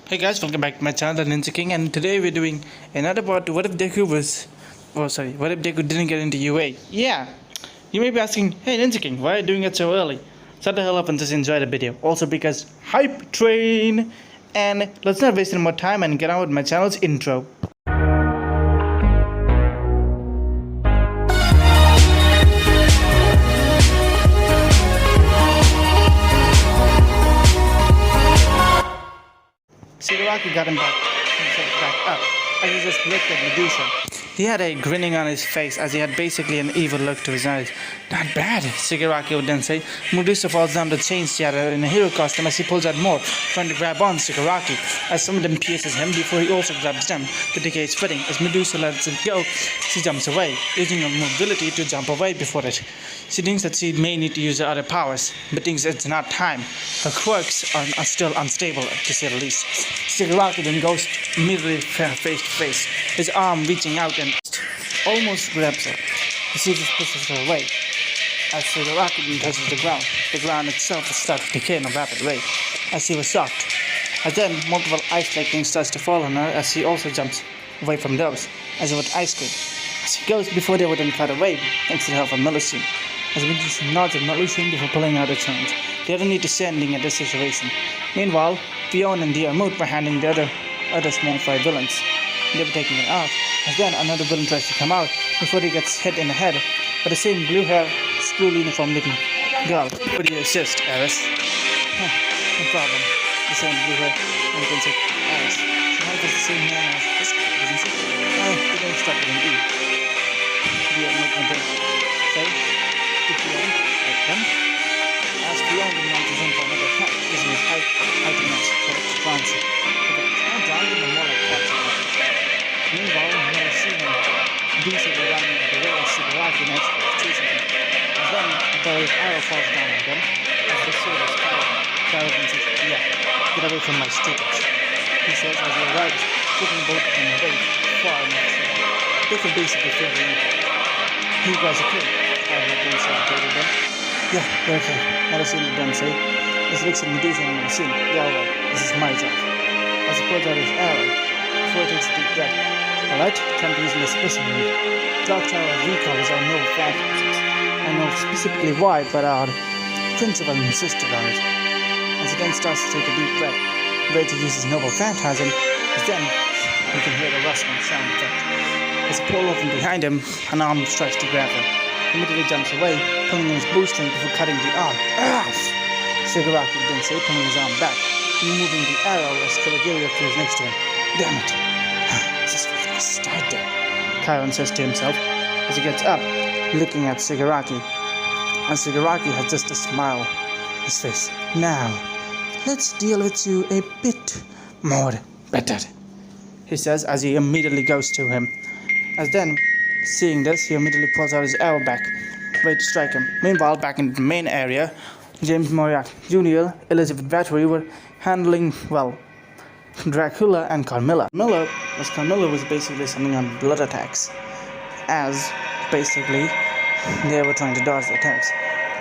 Hey guys, welcome back to my channel, The Ninja King, and today we're doing another part to what if Deku what if Deku didn't get into UA? Yeah, you may be asking, hey Ninja King, why are you doing it so early? Shut the hell up and just enjoy the video. Also because hype train, and let's not waste any more time and get on with my channel's intro. Shigaraki got him back up as he just looked at Medusa. He had a grinning on his face as he had basically an evil look to his eyes. Not bad, Shigaraki would then say. Medusa falls down the chain shatter in a hero costume as he pulls out more, trying to grab on Shigaraki. As some of them pierces him before he also grabs them. The decay is fitting. As Medusa lets it go, she jumps away, using her mobility to jump away before it. She thinks that she may need to use her other powers, but thinks it's not time. Her quirks are still unstable, to say the least. Shigaraki then goes immediately face to face, his arm reaching out and almost grabs her. She just pushes her away. As Shigaraki then touches the ground itself starts to decay in a rapid rate, as she was shocked. And then multiple ice lightning starts to fall on her as she also jumps away from those, as if with ice cream. She goes before they would then cut away, instead of a millisecond. As Medusa nods at Melusian before pulling out her chains. They don't need to say anything at this situation. Meanwhile, Fiona and Diarmuid were handling the other small fry villains. They were taking it out, as then another villain tries to come out before he gets hit in the head by the same blue hair, school uniform looking girl. Would you assist, Aris? No problem. The same blue hair, and you can say, Aris. So how does the same man as this guy, doesn't she? They don't start with an E. Diarmuid went in. So, if you want, like them. As Fiona launches in for another attack, using his heightened match for France. But it's not down in the more like cats. Meanwhile, we have seen Medusa running the way of Shigaraki next, chasing him. And then the arrow falls down on them, as the sword is fired. Kyogre says, yeah, get away from my students. He says as he arrives, taking both of them away, far enough so they can basically feel the impact. You guys okay? Kyogre says them. Yeah, we're okay. Not a single done say. This looks at Medusa and Machine. Yeah, alright, this is my job. As he pulls out his arrow, before he takes a deep breath. Alright, time to use my special move. Dark Tower recalls our noble phantasms. I know specifically why, but our principal insisted on it. As he then starts to take a deep breath, ready to use his noble phantasm, as then you can hear the rustling sound effect. As he pulls open behind him, an arm tries to grab him. He immediately jumps away, pulling in his boostring before cutting the arm. Shigaraki then say, pulling his arm back, removing the arrow as Kawagiri flees next to him. Damn it! This is start there, Chiron says to himself as he gets up, looking at Shigaraki. And Shigaraki has just a smile on his face. Now, let's deal with you a bit more better, he says as he immediately goes to him. As then, seeing this, he immediately pulls out his arrow back, ready to strike him. Meanwhile, back in the main area, James Moriarty Jr., Elizabeth Bathory were handling, well, Dracula and Carmilla. Carmilla was basically sending on blood attacks, as basically they were trying to dodge the attacks.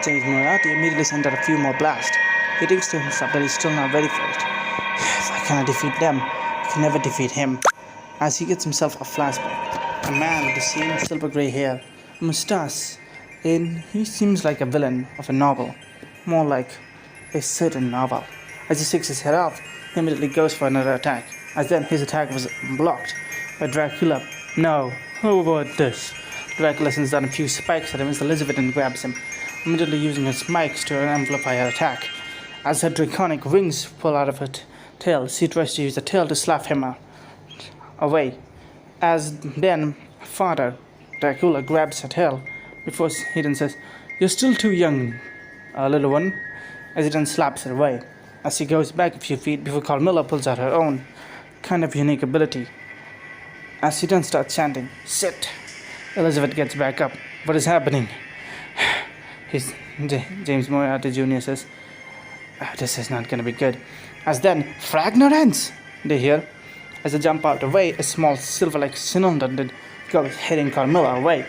James Moriarty immediately sent out a few more blasts. He thinks to himself that he's still not ready for it. If I cannot defeat them, I can never defeat him. As he gets himself a flashback, a man with the same silver grey hair, moustache, and he seems like a villain of a novel, more like a certain novel. As he sticks his head off, he immediately goes for another attack, as then his attack was blocked by Dracula. No, who about this? Dracula sends down a few spikes at him as Elizabeth then grabs him, immediately using her spikes to amplify her attack. As her draconic wings pull out of her tail, she tries to use the tail to slap him away. As then Father Dracula grabs her tail before he then says, "You're still too young, little one," as he then slaps her away. As she goes back a few feet before Carmilla pulls out her own kind of unique ability. As she then starts chanting, "Sit!" Elizabeth gets back up. What is happening? James Moriarty Jr. says, this is not going to be good. As then, Fragnorance! They hear. As they jump out of the way, a small silver-like cylinder did go heading Carmilla away.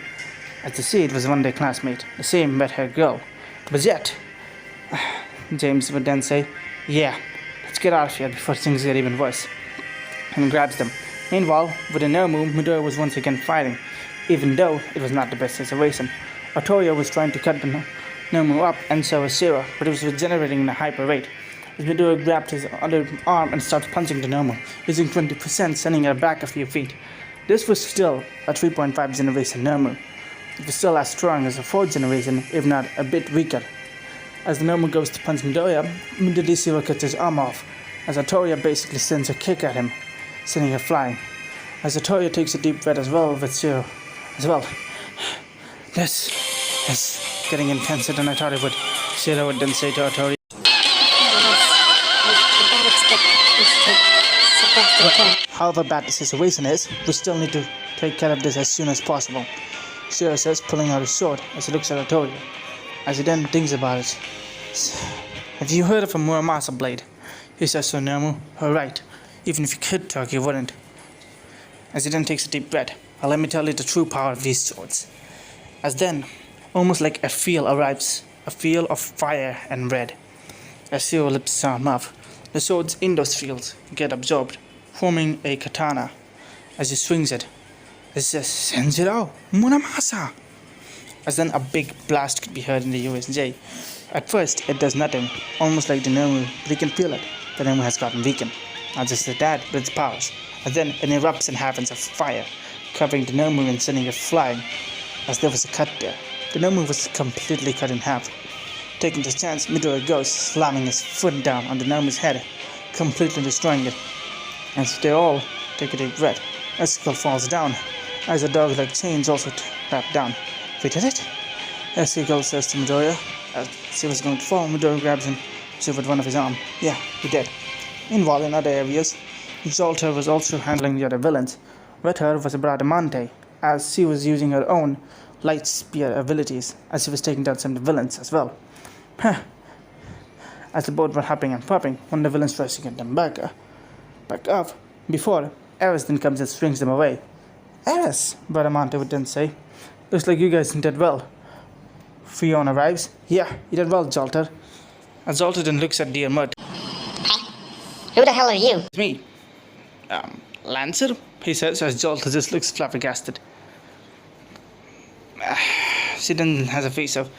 As they see it was one day classmate, the same red-haired girl. But yet, James would then say, yeah, let's get out of here before things get even worse, and grabs them. Meanwhile, with a Nomu, Midoriya was once again fighting, even though it was not the best situation. Otoya was trying to cut the Nomu up, and so was Zero, but it was regenerating in a hyper rate. As Midoriya grabbed his other arm and started punching the Nomu, using 20%, sending it back a few feet. This was still a 3.5 generation Nomu. It was still as strong as a 4th generation, if not a bit weaker. As the Nomu goes to punch Midoriya, immediately Zero cuts his arm off, as Otoya basically sends a kick at him, sending her flying. As Otoya takes a deep breath as well with Zero as well. This is getting intenser than I thought it would. Zero would then say to Otoya, however bad the situation is, we still need to take care of this as soon as possible. Zero says, pulling out his sword as he looks at Otoya. As he then thinks about it, have you heard of a Muramasa blade? He says, so Nomu, alright, even if you could talk, you wouldn't. As he then takes a deep breath, let me tell you the true power of these swords. As then, almost like a feel arrives, a feel of fire and red. As Zero lifts his arm up, the swords in those fields get absorbed, forming a katana. As he swings it, it says, Senjiro, Muramasa! As then a big blast could be heard in the USJ. At first, it does nothing, almost like the Nomu, but he can feel it. The Nomu has gotten weakened, not just as that, but its powers. And then it erupts in heavens of fire, covering the Nomu and sending it flying, as there was a cut there. The Nomu was completely cut in half. Taking this chance, Midoriya goes, slamming his foot down on the Nomu's head, completely destroying it. As they all take a deep breath, Ezekiel falls down, as the dog-like chains also tap down. We did it? Ezekiel says to Midoriya. As he was going to fall, Midoriya grabs him with one of his arms. Yeah, we did. Meanwhile, in other areas, Exalter was also handling the other villains. With her was Bradamante, as she was using her own light spear abilities, as she was taking down some of the villains as well. As the both were hopping and popping, one of the villains tries to get them back up, before Eris then comes and swings them away. Eris, Bradamante would then say, looks like you guys did well. Fiona arrives. Yeah, you did well, Exalter. As Exalter then looks at Dear Mud. Who the hell are you? It's me. Lancer, he says, as Exalter just looks flabbergasted. She then has a face of,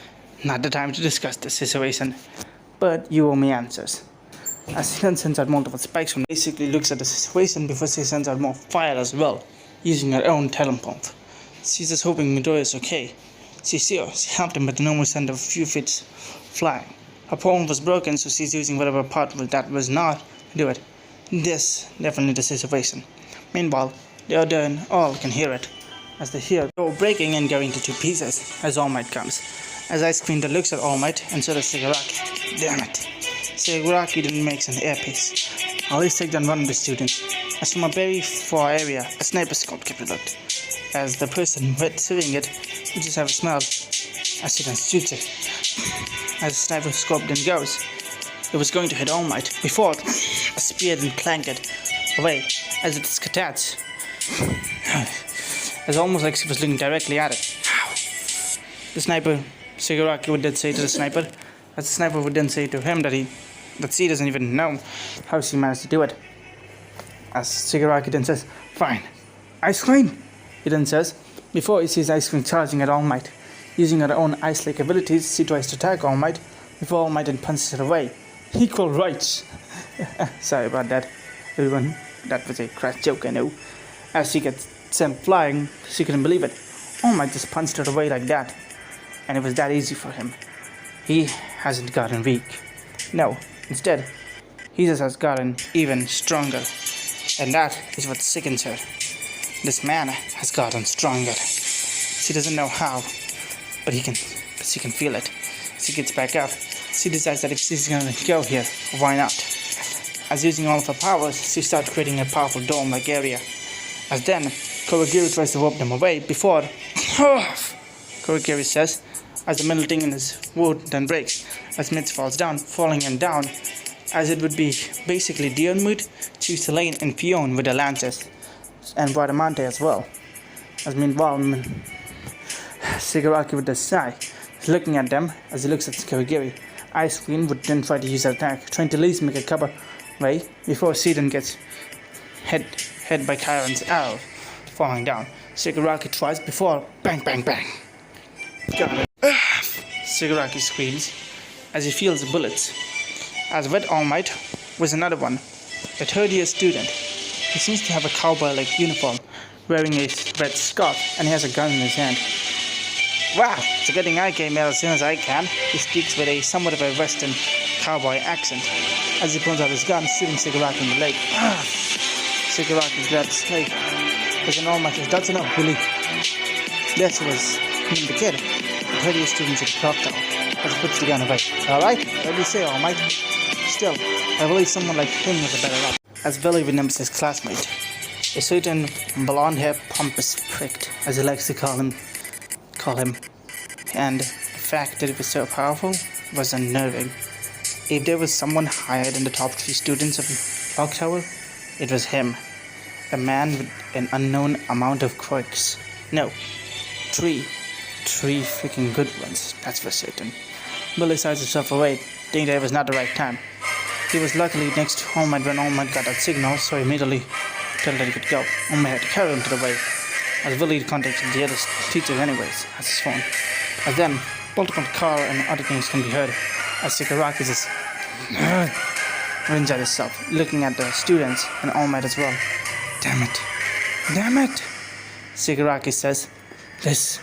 not the time to discuss the situation, but you owe me answers. As she then sends out multiple spikes from basically looks at the situation before she sends out more fire as well, using her own talon pump. She's just hoping Midoriya is okay. She helped him, but the Nomu sent a few feet flying. Her palm was broken, so she's using whatever part that was not to do it. This definitely the situation. Meanwhile, the other and all can hear it, as they hear the door breaking and going to two pieces, as All Might comes. As Ice Queen then looks at All Might, and so does Shigaraki. Damn it. Shigaraki then makes an earpiece. I'll at least take down one of the students. As from a very far area, a sniper scope can be looked. As the person receiving it would just have a smell, as he then shoots it. As the sniper scope then goes, it was going to hit All Might before a spear then clanked it away as it scattered. It's almost like she was looking directly at it. The sniper, Shigaraki would then say to the sniper, as the sniper would then say to him that she doesn't even know how she managed to do it. As Shigaraki then says, fine, Ice Queen, he then says, before he sees Ice Queen charging at All Might. Using her own ice-like abilities, she tries to attack All Might, before All Might then punches her away. Equal rights! Sorry about that, everyone. That was a crass joke, I know. As she gets sent flying, she couldn't believe it. All Might just punched her away like that. And it was that easy for him. He hasn't gotten weak. No, instead, he just has gotten even stronger. And that is what sickens her. This man has gotten stronger. She doesn't know how, but she can feel it. She gets back up. She decides that if she's gonna go here, why not? As using all of her powers, she starts creating a powerful dome-like area. As then, Kurogiri tries to rope them away before... Kurogiri says, as the metal thing in his wood then breaks, as Mitz falls down, falling him down, as it would be basically Diarmuid, Chuselaine, and Fion with the lances, and Bradamante as well. As meanwhile, Shigaraki with the sigh is looking at them as he looks at Kurogiri. Ice Queen would then try to use her attack, trying to at least make a cover way before Sidon gets hit by Chiron's arrow, falling down. Shigaraki tries before bang bang bang. Got it. Shigaraki screams as he feels the bullets. As with All Might was another one, a third-year student. He seems to have a cowboy-like uniform, wearing a red scarf, and he has a gun in his hand. Wow, it's a good thing I came here as soon as I can. He speaks with a somewhat of a western cowboy accent as he pulls out his gun, shooting Shigaraki in the leg. Shigaraki grabs his leg. There's an All Might says, "That's enough, Billy." This was him, the kid, the 30th student at the clock tower, as he puts the gun away. Alright, what do you say, All Might? Still, I believe someone like him was a better luck. As Billy remembers his classmate, a certain blonde-haired pompous prick, as he likes to call him, and the fact that it was so powerful was unnerving. If there was someone higher than the top 3 students of the clock tower, it was him. A man with an unknown amount of quirks. No, 3 freaking good ones, that's for certain. Billy sighed himself away, thinking that it was not the right time. He was luckily next to All Might when All Might got that signal, so he immediately told that he could go. All Might had to carry him to the way, as Billy contacted the other teachers anyways, as his phone. As then, multiple car and other things can be heard, as Shigaraki just wins at himself, looking at the students and All Might as well. Damn it! Shigaraki says, This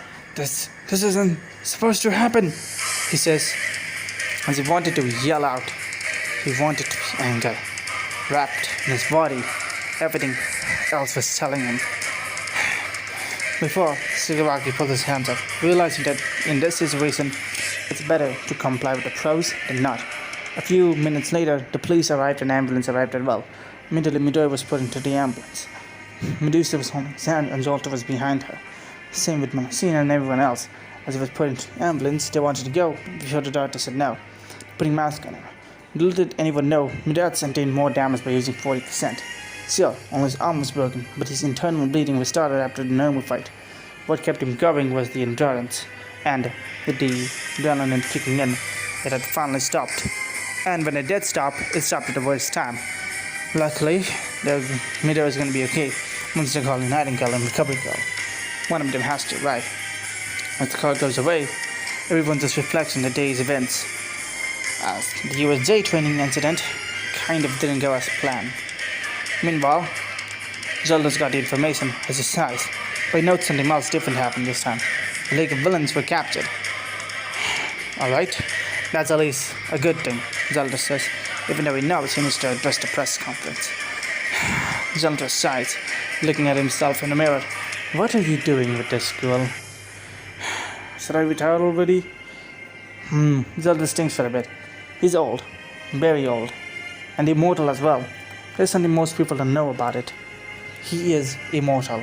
isn't supposed to happen, he says, as he wanted to yell out. He wanted to be anger, wrapped in his body. Everything else was telling him. Before Shigaraki pulled his hands up, realizing that in this situation, it's better to comply with the pros than not. A few minutes later, the police arrived and ambulance arrived as well. Immediately, Midori was put into the ambulance. Medusa was holding his hand and Zolta was behind her. Same with Monasina and everyone else. As he was put into the ambulance, they wanted to go before the doctor said no, putting mask on him. Little did anyone know, Midori sustained more damage by using 40%. Still, only his arm was broken, but his internal bleeding restarted after the normal fight. What kept him going was the endurance, and with the adrenaline kicking in, it had finally stopped. And when it did stop, it stopped at the worst time. Luckily, Midori was going to be okay once they call the Nightingale and Recovery Girl. One of them has to arrive. As the car goes away, everyone just reflects on the day's events. As the USJ training incident kind of didn't go as planned. Meanwhile, Zelda's got the information as his size, but he notes something else different happened this time. The League of Villains were captured. Alright, that's at least a good thing, Zelda says, even though he knows he needs to address the press conference. Zelda sighs, looking at himself in the mirror. What are you doing with this girl? Should I retire already? Zelda stinks for a bit. He's old, very old, and immortal as well. There's something most people don't know about it. He is immortal.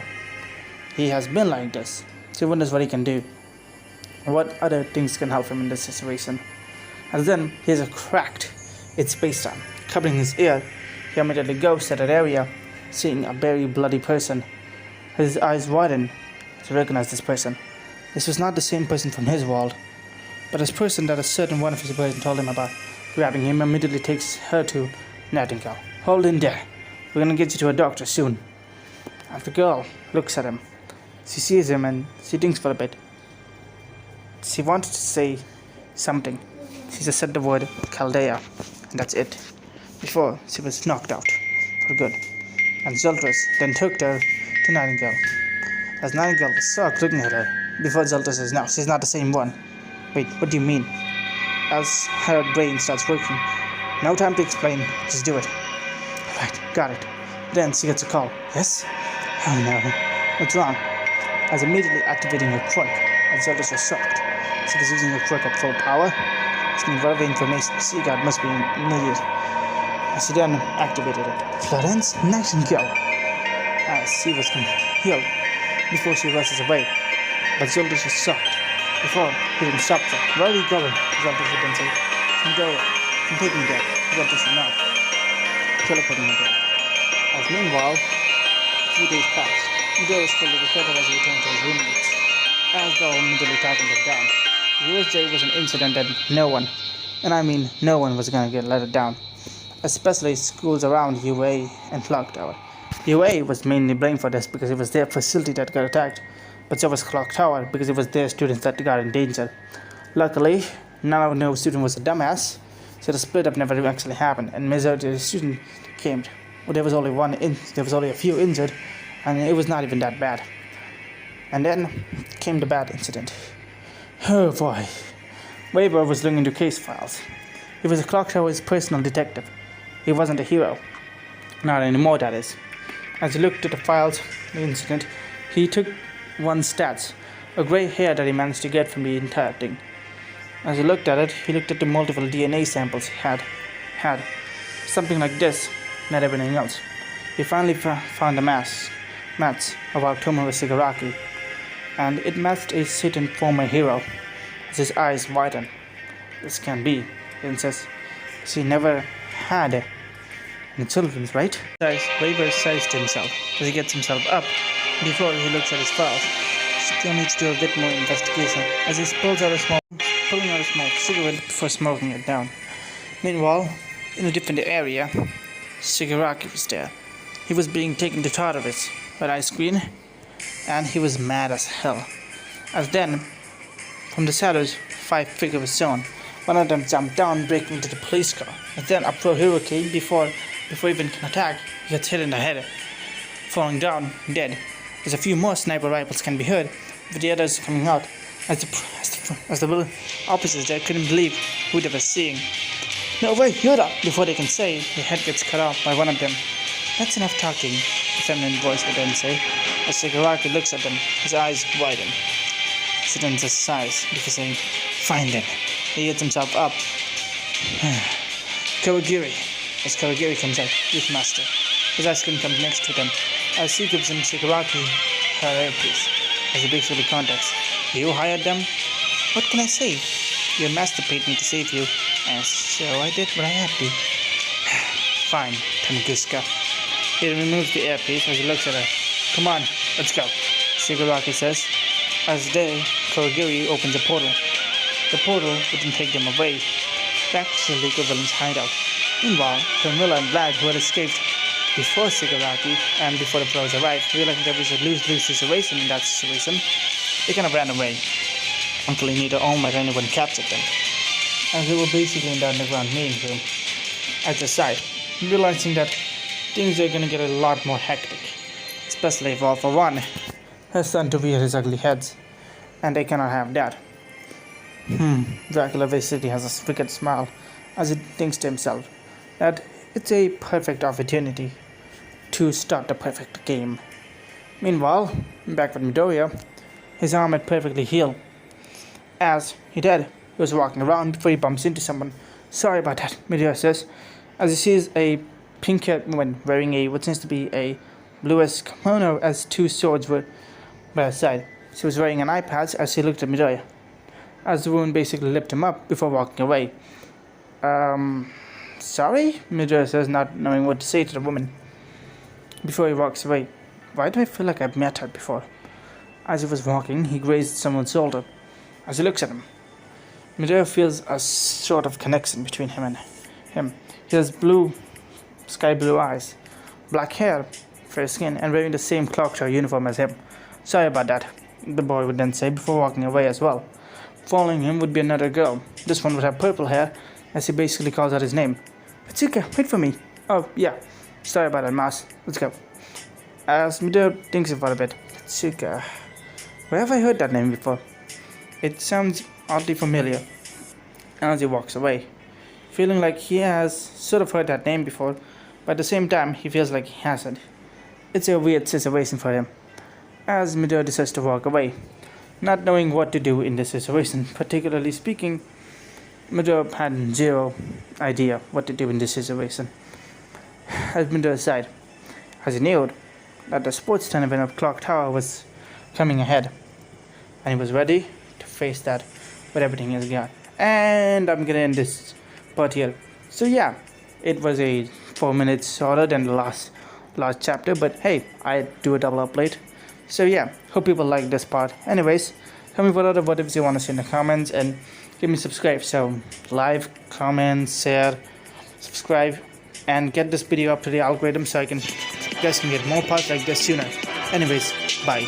He has been like this, so he wonders what he can do. What other things can help him in this situation? And then he has a cracked its space time, covering his ear. He immediately goes to that area, seeing a very bloody person. His eyes widen to recognize this person. This was not the same person from his world, but this person that a certain one of his brothers told him about. Grabbing him, immediately takes her to Nightingale. Hold in there. We're gonna get you to a doctor soon. And the girl looks at him. She sees him and she thinks for a bit. She wanted to say something. She just said the word Chaldea, and that's it. Before she was knocked out for good. And Zoltras then took her to Nightingale. As Nightingale was shocked looking at her, before Zoltras says, "No, she's not the same one." Wait, what do you mean? As her brain starts working. No time to explain, just do it. Right, got it. Then she gets a call. Yes? Oh no. What's wrong? As immediately activating her quirk, as Zelda was shocked. She was using her quirk at full power. Asking whatever information she got must be immediate. As she then activated it. Florence Nightingale. As she was healed before she rushes away. But Zelda was shocked. Before he even stopped her. Where are you going? Zelda would then say. From there. From taking there. Zelda should not. Teleporting her there. As meanwhile, a few days passed. Midori was fully recovered as he returned to his roommates. As though immediately tackled it down. The USJ was an incident that no one, and I mean no one, was gonna get let it down. especially schools around UA and Clock Tower. UA was mainly blamed for this because it was their facility that got attacked, but so was Clock Tower because it was their students that got in danger. Luckily, no student was a dumbass, so the split up never actually happened, and majority of the students came. Well, there was only a few injured, and it was not even that bad. And then came the bad incident. Oh boy. Weber was looking into case files. He was a Clock Tower's personal detective. He wasn't a hero. Not anymore, that is. As he looked at the files, the incident, he took one stats, a grey hair that he managed to get from the entire thing. As he looked at it, he looked at the multiple DNA samples he had something like this, not everything else. He finally found a match of Tomohiro Shigaraki, and it matched a certain former hero. As his eyes widened, this can be, he says, she never had any children, right? Weber says to himself as he gets himself up before he looks at his files. Still needs to do a bit more investigation as he pulling out a small cigarette before smoking it down. Meanwhile, in a different area, Shigaraki was there. He was being taken to Tartarus by Ice Queen, and he was mad as hell. As then, from the shadows, 5 figures were shown. One of them jumped down, breaking into the police car. And then a pro hero came before even can attack. He gets hit in the head, falling down, dead. As a few more sniper rifles can be heard, with the others coming out. As the officers there couldn't believe who they were seeing. No way, Yoda! Before they can say, the head gets cut off by one of them. That's enough talking, the feminine voice would then say. As Shigaraki looks at them, his eyes widen. Students sighs before saying, "Find them." He gets himself up. Kawagiri. As Kawagiri comes out, youth master. His ice cream comes next to them. As he gives him Shigaraki her earpiece. As he basically contacts, "You hired them?" "What can I say? Your master paid me to save you, and so I did what I had to." "Fine, Taniguska." He removes the earpiece as he looks at her. "Come on, let's go," Shigaraki says. As Kawagiri opens a portal. The portal wouldn't take them away, back to the League of Villains hideout. Meanwhile, Camilla and Vlad, who had escaped before Shigaraki and before the pros arrived, realizing there was a lose-lose situation in that situation, they kind of ran away until neither Om or anyone captured them. And they were basically in the underground meeting room at the site, realizing that things are gonna get a lot more hectic, especially if All for One has son to wear his ugly heads, and they cannot have that. Dracula basically has a wicked smile as he thinks to himself that it's a perfect opportunity to start the perfect game. Meanwhile, back with Midoriya, his arm had perfectly healed. As he was walking around before he bumps into someone. "Sorry about that," Midoriya says, as he sees a pink-haired woman wearing what seems to be a bluish kimono as 2 swords were by her side. She was wearing an eye patch as he looked at Midoriya, as the woman basically lifted him up before walking away. Sorry? Midoriya says, not knowing what to say to the woman. Before he walks away, "Why do I feel like I've met her before?" As he was walking, he grazed someone's shoulder. As he looks at him, Midoriya feels a sort of connection between him and him. He has sky blue eyes, black hair, fair skin, and wearing the same Clock Tower uniform as him. "Sorry about that," the boy would then say before walking away as well. Following him would be another girl. This one would have purple hair, as he basically calls out his name. "Atsuka, wait for me." "Oh, yeah. Sorry about that, Mas. Let's go." As Midoriya thinks about it a bit, Atsuka. Where have I heard that name before? It sounds oddly familiar. As he walks away, feeling like he has sort of heard that name before, but at the same time, he feels like he hasn't. It's a weird situation for him. As Midoriya decides to walk away, not knowing what to do in this situation, particularly speaking, Midoriya had zero idea what to do in this situation. As Midoriya sighed, as he knew that the sports tournament of Clock Tower was coming ahead, and he was ready to face that with everything he's got. And I'm gonna end this part here. So yeah, it was a 4 minutes shorter than the last chapter, but hey, I do a double upload. So yeah, hope people like this part. Anyways, tell me what other what ifs you want to see in the comments, and give me subscribe. So like, comment, share, subscribe, and get this video up to the algorithm so you guys can get more parts like this sooner. Anyways, bye.